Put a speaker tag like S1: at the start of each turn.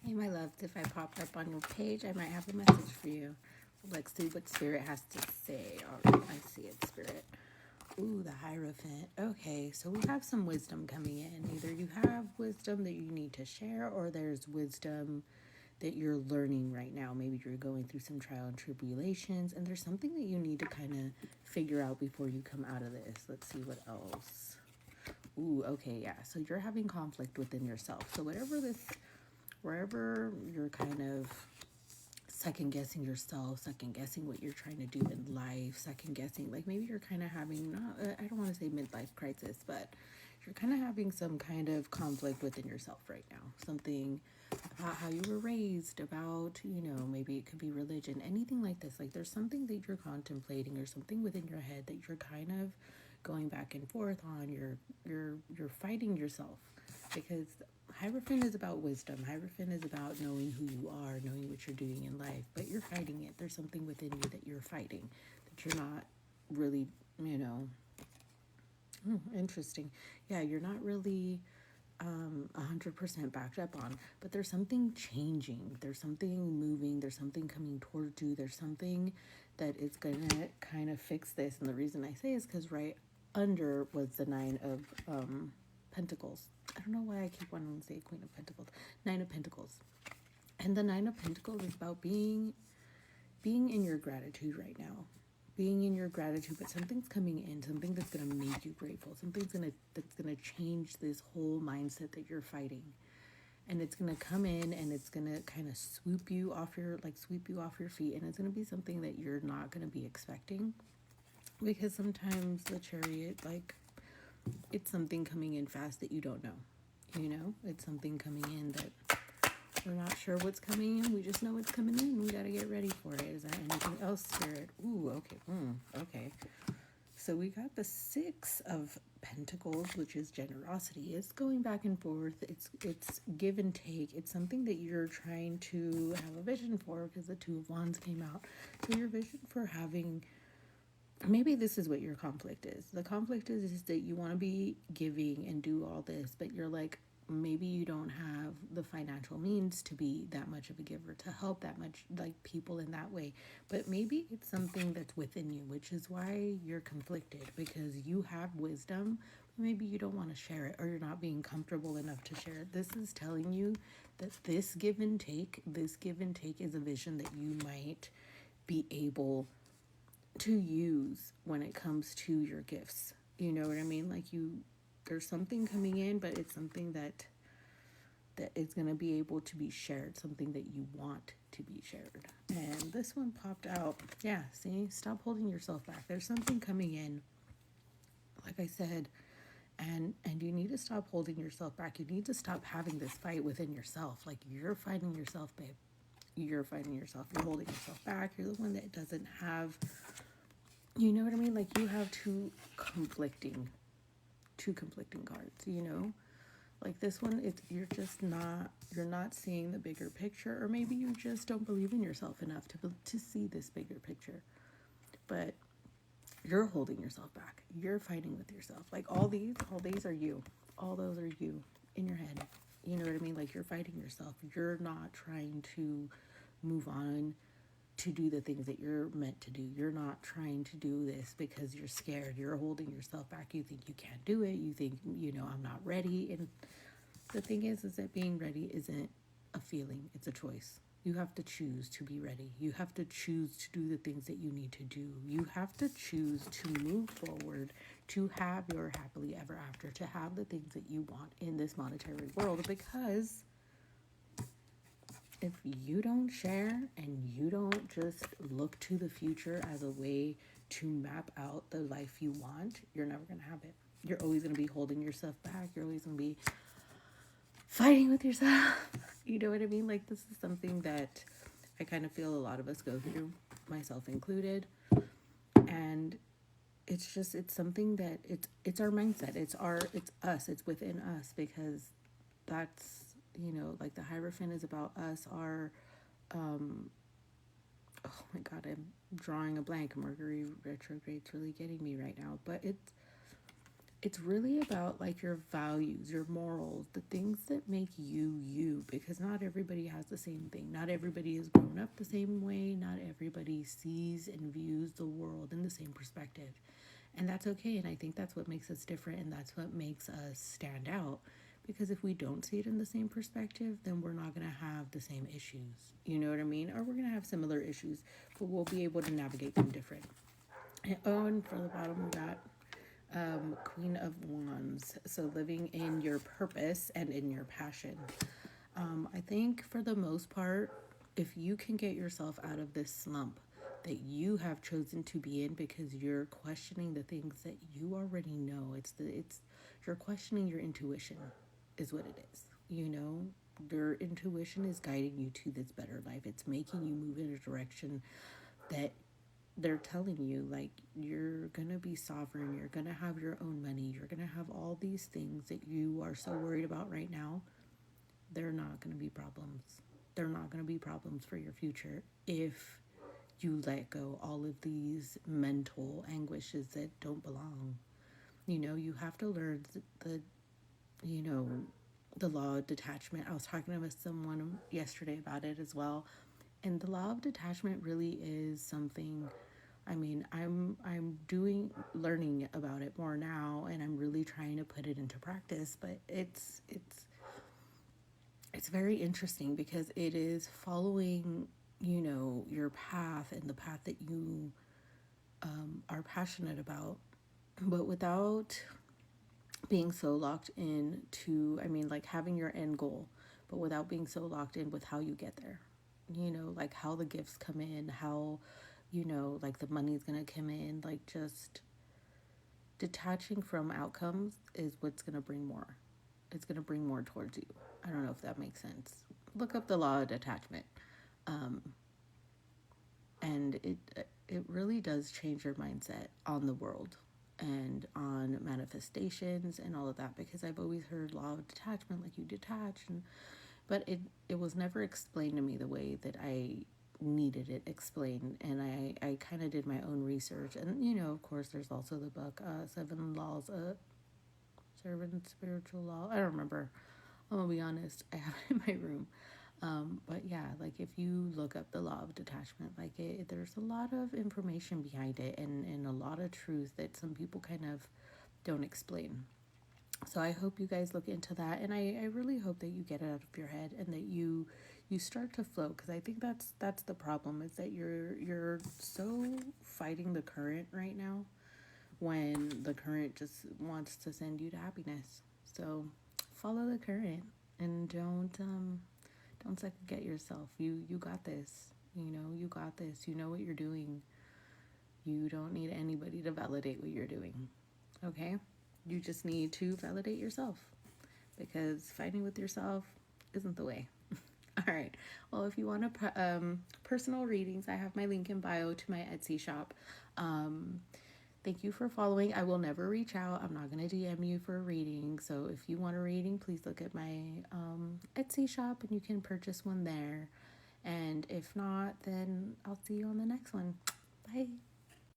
S1: Hey, my loves, if I popped up on your page, I might have a message for you. Let's see what Spirit has to say. All right, I see it, Spirit. Ooh, the Hierophant. Okay, so we have some wisdom coming in. Either you have wisdom that you need to share, or there's wisdom that you're learning right now. Maybe you're going through some trial and tribulations, and there's something that you need to kind of figure out before you come out of this. Let's see what else. Ooh, okay, yeah. So you're having conflict within yourself. So wherever you're kind of second guessing yourself, second guessing what you're trying to do in life, second guessing, like maybe you're kind of having, not, I don't want to say midlife crisis, but you're kind of having some kind of conflict within yourself right now. Something about how you were raised, about, maybe it could be religion, anything like this. Like there's something that you're contemplating or something within your head that you're kind of going back and forth on. You're fighting yourself because Hierophant is about wisdom. Hierophant is about knowing who you are, knowing what you're doing in life, but you're fighting it. There's something within you that you're fighting, that you're not really, interesting. Yeah, you're not really 100% backed up on, but there's something changing. There's something moving. There's something coming towards you. There's something that is going to kind of fix this. And the reason I say is because right under was the Nine of Pentacles. I don't know why I keep wanting to say Queen of Pentacles. Nine of Pentacles. And the Nine of Pentacles is about being in your gratitude right now. Being in your gratitude, but something's coming in, something that's gonna make you grateful, that's gonna change this whole mindset that you're fighting. And it's gonna come in and it's gonna kind of sweep you off your feet, and it's gonna be something that you're not gonna be expecting. Because sometimes the Chariot, like, it's something coming in fast that you don't know. It's something coming in that we're not sure what's coming in. We just know it's coming in. We got to get ready for it. Is there anything else, Spirit? Ooh, okay. Okay. So we got the Six of Pentacles, which is generosity. It's going back and forth. It's give and take. It's something that you're trying to have a vision for because the Two of Wands came out. So your vision for having, maybe this is what your conflict is. The conflict is that you want to be giving and do all this, but you're like, maybe you don't have the financial means to be that much of a giver, to help that much, like, people in that way. But maybe it's something that's within you, which is why you're conflicted, because you have wisdom, but maybe you don't want to share it, or you're not being comfortable enough to share it. This is telling you that this give and take is a vision that you might be able to use when it comes to your gifts. You know what I mean? Like, there's something coming in, but it's something that is going to be able to be shared, something that you want to be shared. And this one popped out. Yeah, see, stop holding yourself back. There's something coming in, like I said, and you need to stop holding yourself back. You need to stop having this fight within yourself. Like, you're fighting yourself, babe. You're fighting yourself. You're holding yourself back. You're the one that doesn't have, you know what I mean? Like, you have two conflicting cards. Like this one, you're not seeing the bigger picture, or maybe you just don't believe in yourself enough to see this bigger picture. But you're holding yourself back. You're fighting with yourself. Like, all these are you. All those are you in your head. You know what I mean? Like, you're fighting yourself. You're not trying to move on to do the things that you're meant to do. You're not trying to do this because you're scared. You're holding yourself back. You think you can't do it. You think, I'm not ready. And the thing is that being ready isn't a feeling. It's a choice. You have to choose to be ready. You have to choose to do the things that you need to do. You have to choose to move forward, to have your happily ever after, to have the things that you want in this monetary world. Because if you don't share and you don't just look to the future as a way to map out the life you want, you're never going to have it. You're always going to be holding yourself back. You're always going to be fighting with yourself. You know what I mean? Like, this is something that I kind of feel a lot of us go through, myself included. And it's something that it's our mindset. It's us. It's within us, because that's, like, the Hierophant is about us, oh my God, I'm drawing a blank. Mercury retrograde's really getting me right now. But it's really about like your values, your morals, the things that make you you, because not everybody has the same thing. Not everybody is grown up the same way. Not everybody sees and views the world in the same perspective. And that's okay. And I think that's what makes us different, and that's what makes us stand out. Because if we don't see it in the same perspective, then we're not going to have the same issues. You know what I mean? Or we're going to have similar issues, but we'll be able to navigate them different. And for the bottom of that, Queen of Wands. So living in your purpose and in your passion. I think for the most part, if you can get yourself out of this slump that you have chosen to be in because you're questioning the things that you already know, it's you're questioning your intuition, is what it is. You know, your intuition is guiding you to this better life. It's making you move in a direction that they're telling you, like, you're gonna be sovereign, you're gonna have your own money, you're gonna have all these things that you are so worried about right now. They're not gonna be problems. They're not gonna be problems for your future if you let go all of these mental anguishes that don't belong. You know, you have to learn you know, the law of detachment. I was talking to someone yesterday about it as well. And the law of detachment really is something. I mean, I'm doing learning about it more now, and I'm really trying to put it into practice, but it's very interesting because it is following, you know, your path and the path that you are passionate about, but without being so locked in to, I mean, like having your end goal, but without being so locked in with how you get there. You know, like how the gifts come in, how, you know, like the money's gonna come in, like just detaching from outcomes is what's gonna bring more. It's gonna bring more towards you. I don't know if that makes sense. Look up the law of detachment. Um, and it really does change your mindset on the world and on manifestations and all of that, because I've always heard law of detachment, like you detach, and but it was never explained to me the way that I needed it explained. And I kind of did my own research, and you know, of course, there's also the book, Seven Laws, Seven Spiritual Law. I don't remember. I'm gonna be honest, I have it in my room. But yeah, like if you look up the law of detachment, like there's a lot of information behind it, and a lot of truth that some people kind of don't explain. So I hope you guys look into that, and I really hope that you get it out of your head and that you start to flow, because I think that's the problem, is that you're so fighting the current right now when the current just wants to send you to happiness. So follow the current, and don't second get yourself. You got this. You know, you got this. You know what you're doing. You don't need anybody to validate what you're doing. Okay? You just need to validate yourself, because fighting with yourself isn't the way. All right. Well, if you want personal readings, I have my link in bio to my Etsy shop. Thank you for following. I will never reach out. I'm not going to DM you for a reading. So if you want a reading, please look at my Etsy shop and you can purchase one there. And if not, then I'll see you on the next one. Bye.